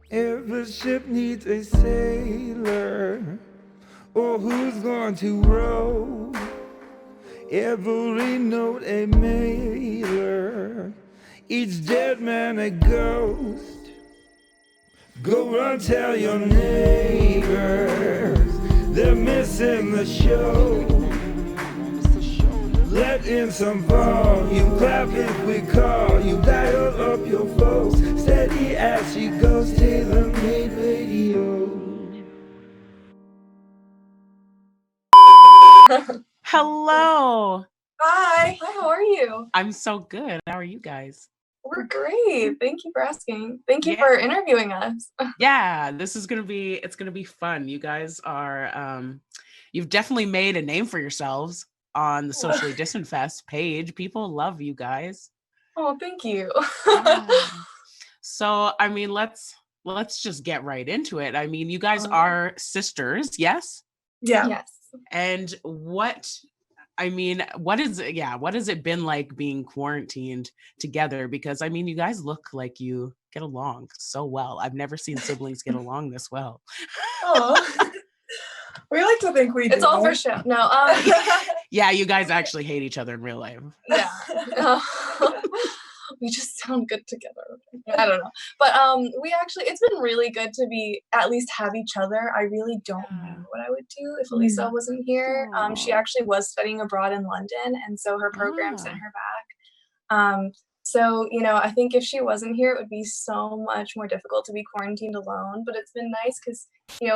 If a ship needs a sailor, or who's going to row, every note a mailer, each dead man a ghost. Go run tell your neighbors they're missing the show. Let in some volume, clap if we call you, dial up your folks, steady as she goes, tailor-made radio. Hello. Hi, how are you? I'm so good. How are you guys? We're great. Thank you for asking. Thank you Yeah. for interviewing us. Yeah, it's gonna be fun. You guys are you've definitely made a name for yourselves on the Socially Distant Fest page. People love you guys. Oh, thank you. Yeah. So I mean, let's just get right into it. I mean, you guys are sisters, yes? Yeah. Yes. And what has it been like being quarantined together? Because I mean, you guys look like you get along so well. I've never seen siblings get along this well. Oh, we like to think we do. It's all for show. No. Yeah, you guys actually hate each other in real life. Yeah. We just sound good together. I don't know. But it's been really good to at least have each other. I really don't know what I would do if Alisa wasn't here. She actually was studying abroad in London, and so her program sent her back. So, I think if she wasn't here, it would be so much more difficult to be quarantined alone. But it's been nice because,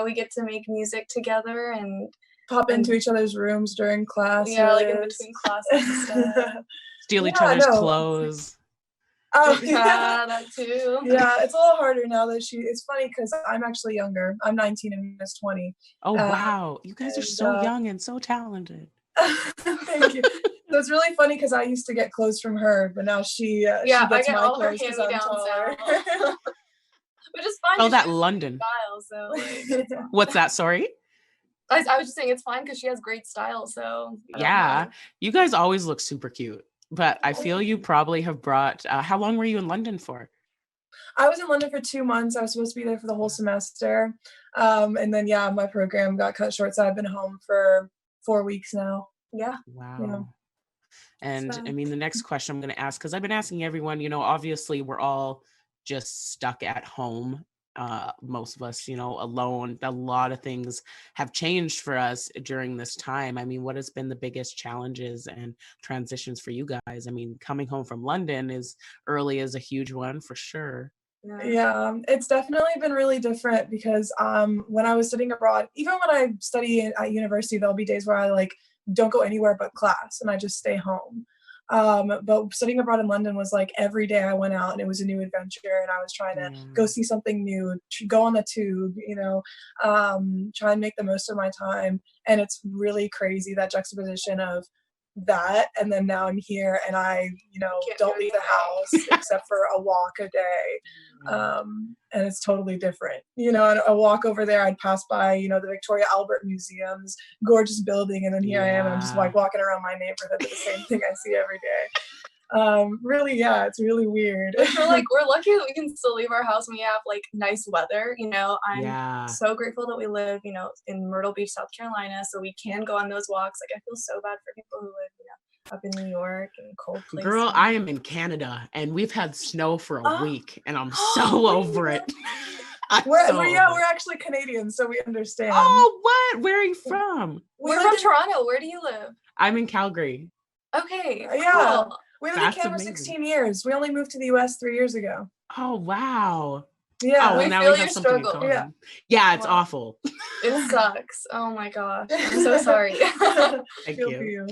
we get to make music together and pop into each other's rooms during class. Yeah, like in between classes and stuff. Steal each other's clothes. Oh, yeah, that too. Yeah, it's a little harder now that it's funny because I'm actually younger. I'm 19 and Miss 20. Oh, wow. You guys are so young and so talented. Thank you. So it's really funny because I used to get clothes from her, but now she gets I get my all clothes her because I'm taller. Which is fine. Oh, that London. Style, so What's that? Sorry? I was just saying it's fine because she has great style. So yeah, you guys always look super cute. But I feel you probably have brought. How long were you in London for? I was in London for 2 months. I was supposed to be there for the whole semester, and then my program got cut short, so I've been home for 4 weeks now. Yeah. Wow. Yeah. And I mean, the next question I'm going to ask, because I've been asking everyone, obviously we're all just stuck at home. Most of us, alone. A lot of things have changed for us during this time. I mean, what has been the biggest challenges and transitions for you guys? I mean, coming home from London is a huge one for sure. Yeah, it's definitely been really different because when I was studying abroad, even when I study at university, there'll be days where I don't go anywhere but class and I just stay home. But studying abroad in London was like every day I went out and it was a new adventure and I was trying to go see something new, go on the tube, try and make the most of my time. And it's really crazy, that juxtaposition of that. And then now I'm here and I, don't leave the house except for a walk a day. And it's totally different. And a walk over there, I'd pass by, the Victoria Albert Museum's gorgeous building. And then here I am, and I'm just walking around my neighborhood with the same thing I see every day. Really, it's really weird. We're lucky that we can still leave our house when we have nice weather. I'm so grateful that we live, in Myrtle Beach, South Carolina, so we can go on those walks. I feel so bad for people who live, up in New York and cold places. Girl, I am in Canada and we've had snow for a week and I'm so over it. We're actually Canadians, so we understand. Oh, what? Where are you from? We're from Toronto. Where do you live? I'm in Calgary. Okay. Yeah. Cool. We lived in Canada for 16 years. We only moved to the US 3 years ago. Oh, wow. Yeah. Oh, well, now we have something in common. Yeah, it's awful. It sucks. Oh my gosh. I'm so sorry. Thank you.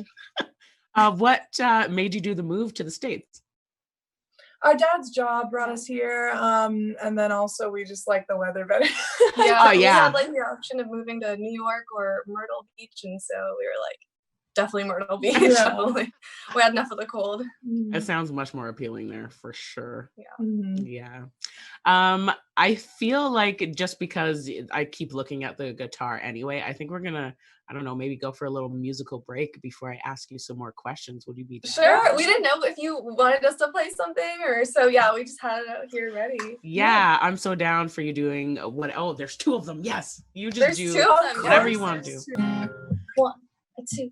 What made you do the move to the States? Our dad's job brought us here, and then also we just like the weather better. We had the option of moving to New York or Myrtle Beach, and so we were like, definitely Myrtle Beach. Definitely. We had enough of the cold. It sounds much more appealing there for sure. Yeah. Mm-hmm. Yeah. I feel like just because I keep looking at the guitar anyway, I think we're gonna, I don't know, maybe go for a little musical break before I ask you some more questions. Would you be down? Sure. We didn't know if you wanted us to play something or so. Yeah, we just had it out here ready. Yeah, I'm so down for you doing what? Oh, there's two of them. Yes, you just There's do 2 of them. whatever yes, you want to there's do. 2. 1, 2,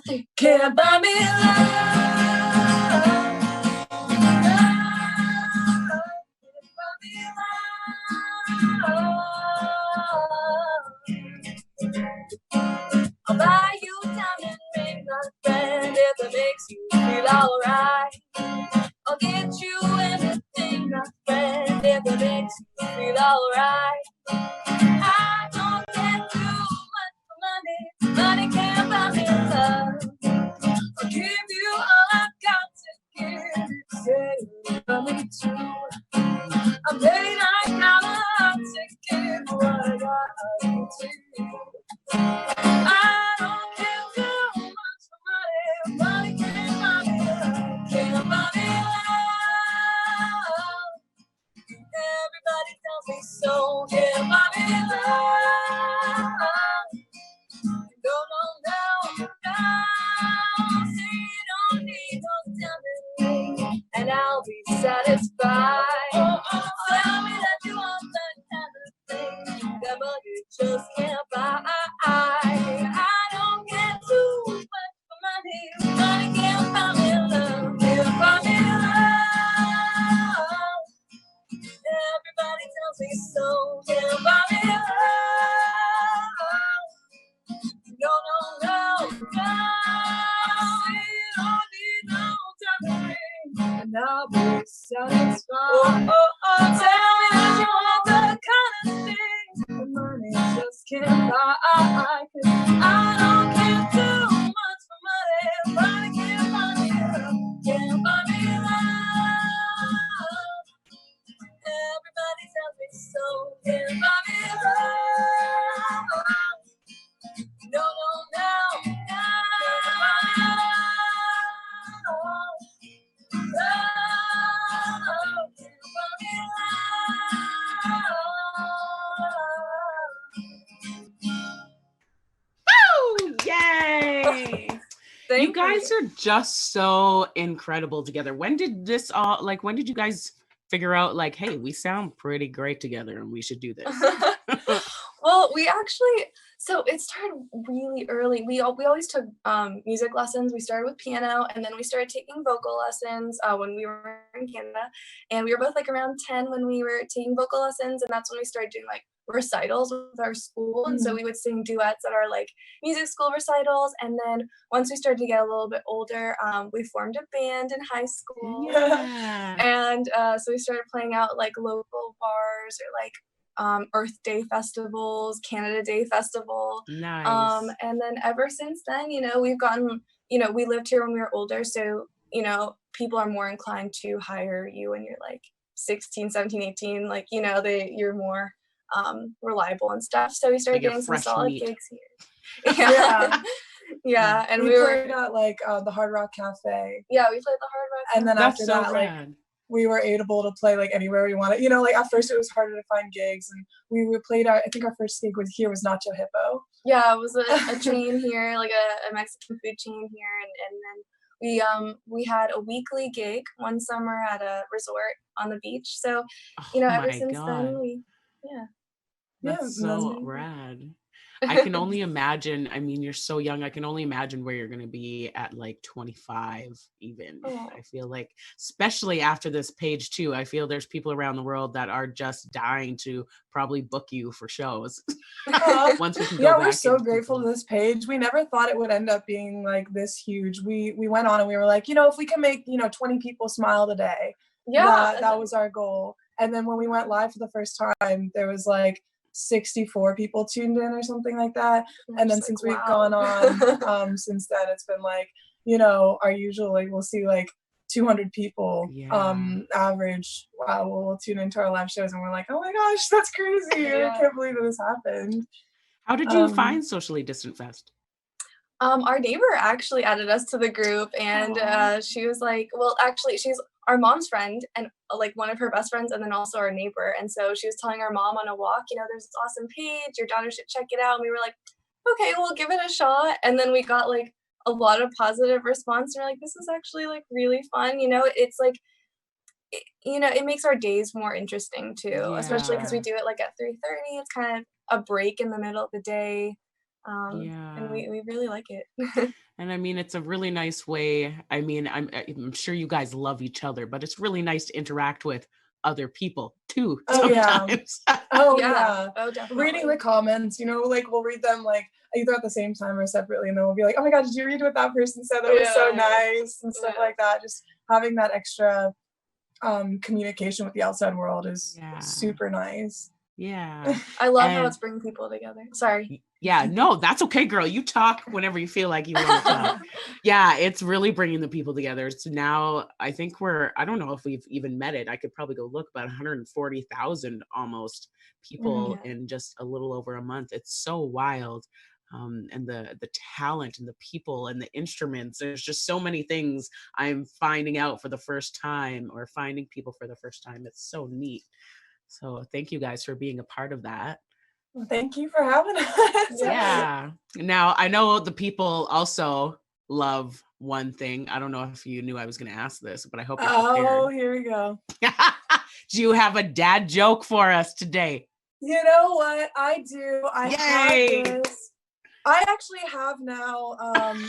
3. Can't buy me I'll buy you a diamond ring, my friend, if it makes you feel alright. I'll get you anything, my friend, if it makes you feel alright. I don't get too much for money, money can't buy me love. I'll give you all I've got to give, say you love me too. I'm paid right now to give what I got to you. I don't care too much for money, money can't buy me love, can't buy me love. Everybody tells me so, can't buy me love. No, no, no, no. See, you don't need no diamond ring, and I'll be satisfied. Tell me that you want that kind of thing that money just can't buy. I don't get too much for money. Money can't buy me love. Can't buy me love. Everybody tells me so. Can't buy me love. No, no, no, no. You don't need no diamond ring, and I'll be satisfied. Tell me that you want the kind of thing the money just can't buy. 'Cause I don't care too much for money. Money can't buy me love. Can't buy me love. Everybody tells me so. Can't buy me love. No, no, no, no. Woo! Yay! You guys are just so incredible together. When did this all, like, when did you guys figure out, like, hey, we sound pretty great together and we should do this? Well, we actually, so it started really early. We always took music lessons. We started with piano, and then we started taking vocal lessons when we were in Canada. And we were both like around 10 when we were taking vocal lessons, and that's when we started doing like recitals with our school. And so we would sing duets at our like music school recitals. And then once we started to get a little bit older, we formed a band in high school. Yeah. And so we started playing out like local bars or like Earth Day festivals, Canada Day Festival. Nice. And then ever since then, you know, we've gotten, you know, we lived here when we were older. So, you know, people are more inclined to hire you when you're like 16, 17, 18. Like, you know, you're more reliable and stuff. So we started Like getting some solid meat. gigs here. Yeah. Yeah. And we played at like the Hard Rock Cafe. Yeah, we played the Hard Rock Cafe. And then That's after so that, rad. like we were able to play like anywhere we wanted. You know, like at first it was harder to find gigs, and we played I think our first gig was Nacho Hippo. Yeah, it was a chain here, like a Mexican food chain here, and then we had a weekly gig one summer at a resort on the beach. So, you know, ever since then That's so rad. I can only imagine, I mean, you're so young. I can only imagine where you're going to be at like 25 even. I feel like, especially after this page too, I feel there's people around the world that are just dying to probably book you for shows. Once we can go back. We're so grateful to this page. We never thought it would end up being like this huge. We went on and we were like, you know, if we can make, you know, 20 people smile today, that was our goal. And then when we went live for the first time, there was like 64 people tuned in or something like that. And then since we've gone on since then, it's been like, you know, our usual, like we'll see like 200 people average. Wow, we'll tune into our live shows and we're like, oh my gosh, that's crazy. I can't believe that this happened. How did you find Socially Distant Fest? Our neighbor actually added us to the group, and she was like, well, actually, she's our mom's friend and like one of her best friends, and then also our neighbor. And so she was telling our mom on a walk, you know, there's this awesome page, your daughter should check it out. And we were like, okay, we'll give it a shot. And then we got like a lot of positive response. And we're like, this is actually like really fun. You know, it's like, you know, it makes our days more interesting too, especially because we do it like at 3:30. It's kind of a break in the middle of the day. And we really like it. And I mean, it's a really nice way. I mean, I'm sure you guys love each other, but it's really nice to interact with other people too. Sometimes. Oh definitely. Reading the comments, you know, like we'll read them like either at the same time or separately, and then we'll be like, oh my god, did you read what that person said? That was so nice and stuff like that. Just having that extra communication with the outside world is super nice. Yeah. I love how it's bringing people together. Sorry. Yeah, no, that's okay, girl. You talk whenever you feel like you want to talk. Yeah, it's really bringing the people together. So now I think I don't know if we've even met it. I could probably go look, about 140,000 almost people in just a little over a month. It's so wild. And the talent and the people and the instruments. There's just so many things I'm finding out for the first time, or finding people for the first time. It's so neat. So thank you guys for being a part of that. Well, thank you for having us. Yeah. Now I know the people also love one thing. I don't know if you knew I was going to ask this, but I hope you're prepared. Oh, here we go. Do you have a dad joke for us today? You know what? I do. Yay! have this. I actually have now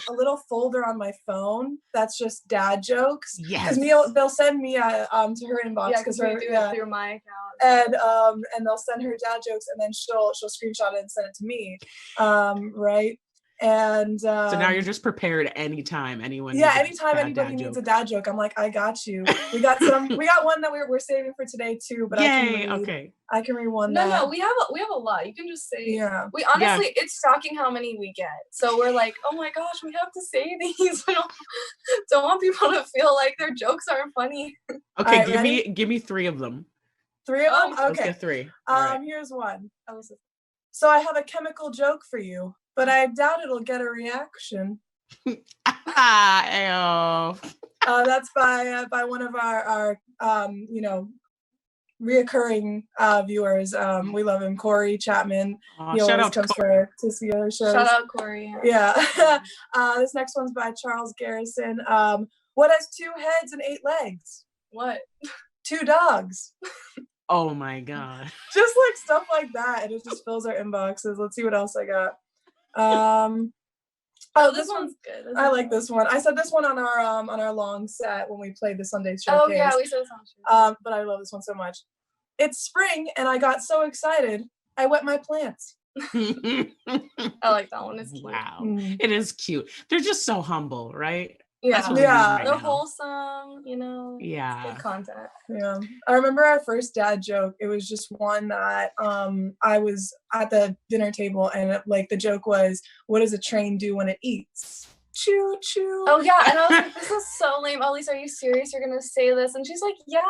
a little folder on my phone that's just dad jokes. Yes. Because they'll send me to her inbox because we do it through my account. And they'll send her dad jokes, and then she'll screenshot it and send it to me. Right. And so now you're just prepared anytime anyone. Anytime anybody needs a dad joke, I'm like, I got you. We got one that we're saving for today too. But I can read one. No, we have a lot. You can just say. Yeah. We honestly, it's shocking how many we get. So we're like, oh my gosh, we have to say these. We don't want people to feel like their jokes aren't funny. Okay, right, give me 3 of them. 3 of them? Okay. Let's get 3. Right. Here's one. So I have a chemical joke for you, but I doubt it'll get a reaction. That's by one of our reoccurring viewers. We love him, Corey Chapman. He always comes to see other shows. Shout out Corey. Yeah. This next one's by Charles Garrison. What has 2 heads and 8 legs? What? 2 dogs. Oh my god. Just like stuff like that, and it just fills our inboxes. Let's see what else I got. This one's good. I like this one. I said this one on our long set when we played the Sunday showcase. Oh yeah, we said this on. But I love this one so much. It's spring, and I got so excited I wet my plants. I like that one. It's cute. Wow, it is cute. They're just so humble, right? Yeah, they're wholesome, you know. Yeah, good content. Yeah, I remember our first dad joke. It was just one that I was at the dinner table, and the joke was, "What does a train do when it eats? Choo choo." Oh yeah, and I was like, "This is so lame." Alisa, are you serious? You're gonna say this? And she's like, "Yeah,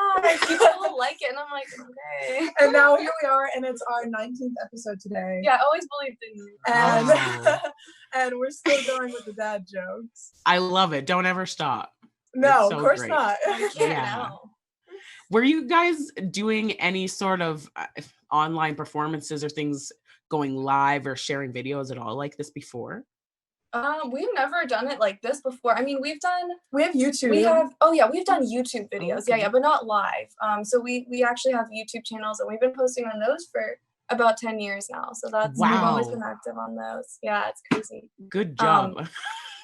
people will like it." And I'm like, "Okay." And now here we are, and it's our 19th episode today. Yeah, I always believed in you. And and we're still going with the dad jokes. I love it. Don't ever stop. No, of course not. Were you guys doing any sort of online performances or things, going live or sharing videos at all like this before? We've never done it like this before. I mean, we have YouTube. We've done YouTube videos. Okay. Yeah, but not live. So we actually have YouTube channels, and we've been posting on those for about 10 years now. So we've always been active on those. Yeah, it's crazy. Good job.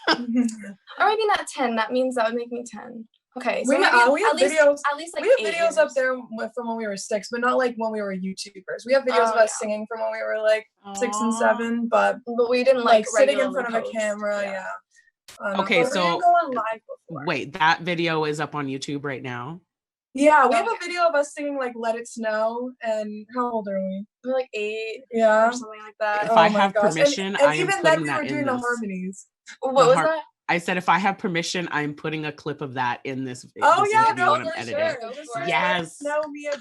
Or maybe not 10. That means that would make me 10. Okay, so we have videos. At least like we have videos up there from when we were 6, but not like when we were YouTubers. We have videos of us singing from when we were like 6 and 7. But we didn't like sitting in front of a camera. Yeah. Okay, so we didn't go on live before. Wait, that video is up on YouTube right now? Yeah, we have a video of us singing like "Let It Snow." And how old are we? We're like 8, or something like that. If I have permission, I am even putting then we that were doing in the this. harmonies. What was that? I said, if I have permission, I'm putting a clip of that in this. Oh this yeah, video no, when I'm for editing. sure. Yes. No, Mia.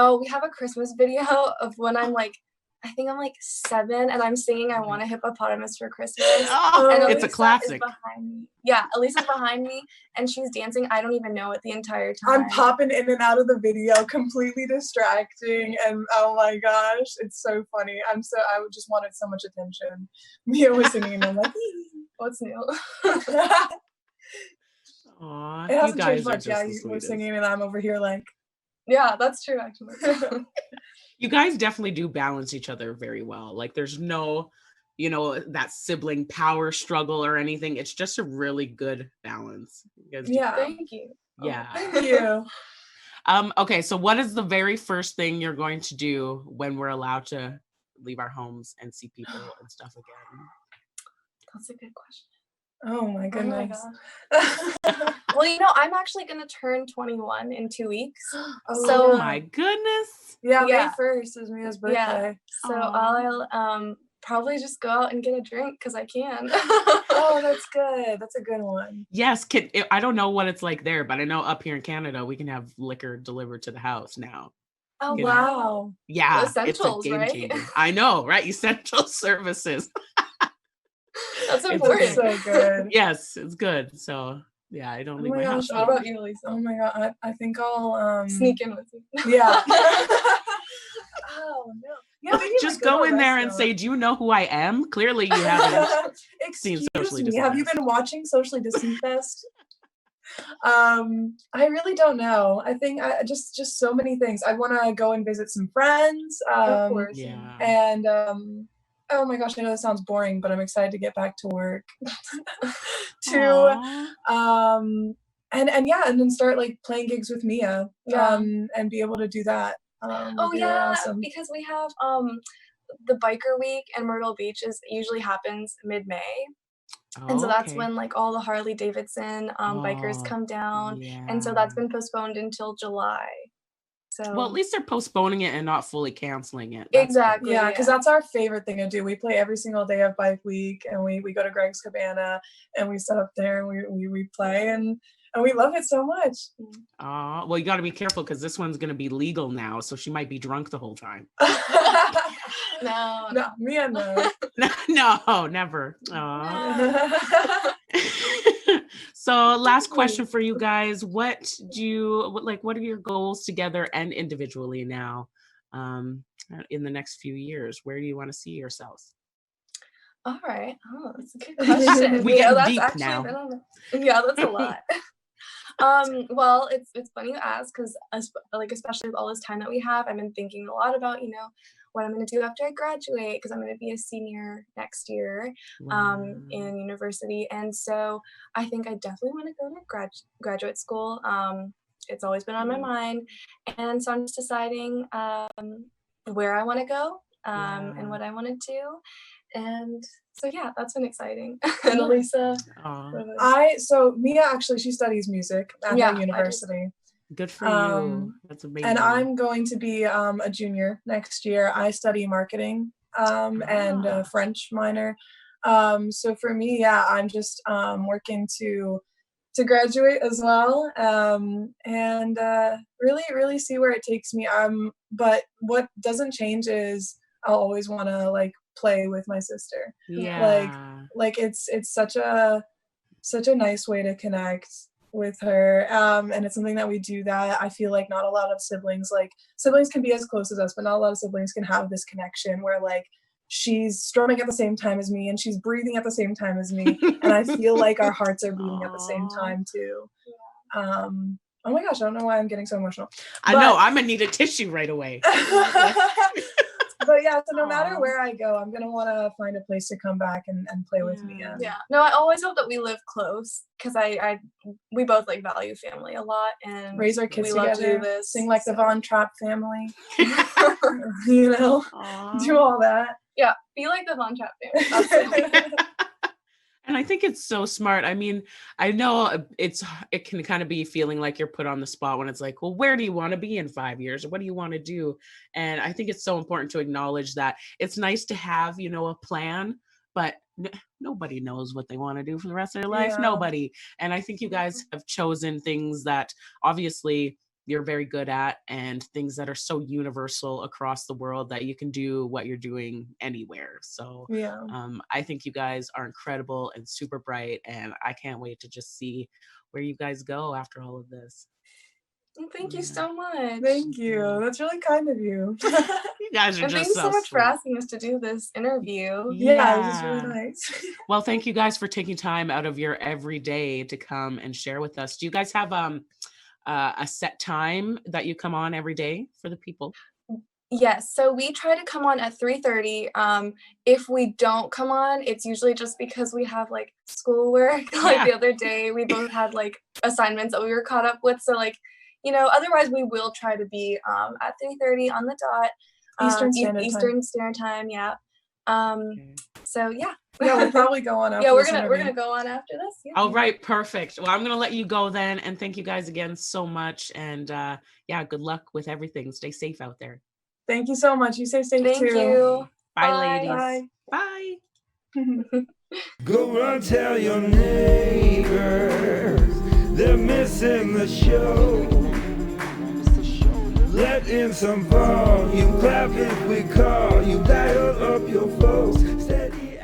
Oh, we have a Christmas video of when I'm like, I think I'm like 7 and I'm singing I Want a Hippopotamus for Christmas. Oh, And it's a Alisa classic. is behind me. Yeah, Elisa's behind me and she's dancing. I don't even know it the entire time. I'm popping in and out of the video, completely distracting, and oh my gosh, it's so funny. I just wanted so much attention. Mia was singing and I'm like, What's new? Aw, it you hasn't guys changed are much. just Yeah, the you were sweetest. singing and I'm over here like. Yeah, that's true actually. You guys definitely do balance each other very well. Like there's no, that sibling power struggle or anything. It's just a really good balance. You guys do- Yeah. Thank you. Yeah. Thank you. Okay, so what is the very first thing you're going to do when we're allowed to leave our homes and see people and stuff again? That's a good question. Oh my Oh my goodness. gosh. Well, I'm actually gonna turn 21 in 2 weeks. Oh So my goodness. Yeah, Yeah. May 1st is Mia's birthday. Yeah. So Aw. I'll probably just go out and get a drink because I can. Oh, that's good. That's a good one. Yes, I don't know what it's like there, but I know up here in Canada we can have liquor delivered to the house now. Oh You know? Wow. Yeah, Essentials, it's a game right? changer. I know, right? Essential services. That's It's important. That's so good. Yes, it's good. So yeah, I don't Oh leave my my gosh, house. What about you, Oh Lisa? my god, I think I'll Sneak in with you. Yeah. Oh no. Yeah, maybe Just like go to a in there and say, restaurant. "Do you know who I am?" Clearly, you haven't. Excuse Socially me, have you Distanced. been watching Socially Distant Fest? I really don't know. I think just so many things. I want to go and visit some friends. Of course. Yeah. And oh my gosh, I know this sounds boring, but I'm excited to get back to work. Aw. And yeah, and then start like playing gigs with Mia. Yeah. And be able to do that. Oh Would be really yeah, awesome. because we have the biker week in Myrtle Beach usually happens mid-May. And so that's Okay. when like all the Harley Davidson bikers Oh, come down. yeah. And so that's been postponed until July. So Well, at least they're postponing it and not fully canceling it. That's good. exactly. Yeah, because that's our favorite thing to do. We play every single day of Bike Week, and we go to Greg's Cabana, and we set up there, and we play, and we love it so much. Well, you got to be careful because this one's going to be legal now, so she might be drunk the whole time. No. No, Mia, no. No, never. Aw. So, last question for you guys: what are your goals together and individually now, in the next few years? Where do you want to see yourselves? All right. Oh, that's a good question. We get that's deep actually now. Yeah, that's a lot. Well, it's funny you ask because especially with all this time that we have, I've been thinking a lot about what I'm going to do after I graduate because I'm going to be a senior next year in university, and so I think I definitely want to go to graduate school. It's always been on my mind, and so I'm just deciding where I want to go and what I want to do. And so yeah, that's been exciting. And Alisa, so Mia actually she studies music at Yeah, her university. Good for you. That's amazing. And I'm going to be a junior next year. I study marketing and French minor. So for me, yeah, I'm just working to graduate as well, and really see where it takes me. But what doesn't change is I'll always want to like play with my sister. Yeah. Like it's such a nice way to connect with her, and it's something that we do that I feel like not a lot of siblings can be as close as us, but not a lot of siblings can have this connection where like she's strumming at the same time as me and she's breathing at the same time as me, and I feel like our hearts are beating at the same time too. Oh my gosh, I don't know why I'm getting so emotional. I know, I'm gonna need a tissue right away. But yeah, so no matter where I go, I'm gonna want to find a place to come back and play with Mia. Yeah. No, I always hope that we live close because we both like value family a lot and raise our kids we love together, to do this, sing like the so. Von Trapp family, do all that. Yeah, be like the Von Trapp family. Absolutely. And I think it's so smart. I mean, I know it can kind of be feeling like you're put on the spot when it's like, well, where do you want to be in 5 years? Or what do you want to do? And I think it's so important to acknowledge that it's nice to have, a plan, but nobody knows what they want to do for the rest of their life. Yeah. Nobody. And I think you guys have chosen things that obviously you're very good at, and things that are so universal across the world that you can do what you're doing anywhere. So Yeah. I think you guys are incredible and super bright, and I can't wait to just see where you guys go after all of this. Thank you so much. Thank you. That's really kind of you. You guys are And thank just you so much for sweet. asking us to do this interview. Yeah, this is really nice. Well, thank you guys for taking time out of your everyday to come and share with us. Do you guys have a set time that you come on every day for the people? Yes, so we try to come on at 3:30. If we don't come on, it's usually just because we have like schoolwork. Like the other day, we both had like assignments that we were caught up with. So like, you know, otherwise we will try to be at 3:30 on the dot. Eastern Standard Time, yeah. So yeah. Yeah, we'll probably go on after Yeah, we're this gonna interview. go on after this. Yeah. All right, perfect. Well, I'm gonna let you go then, and thank you guys again so much. And yeah, good luck with everything. Stay safe out there. Thank you so much. You stay safe Thank too. you. Bye, Bye. ladies. Bye. Go run, tell your neighbors they're missing the show. Let in some volume, clap if we call you, dial up your folks. Steady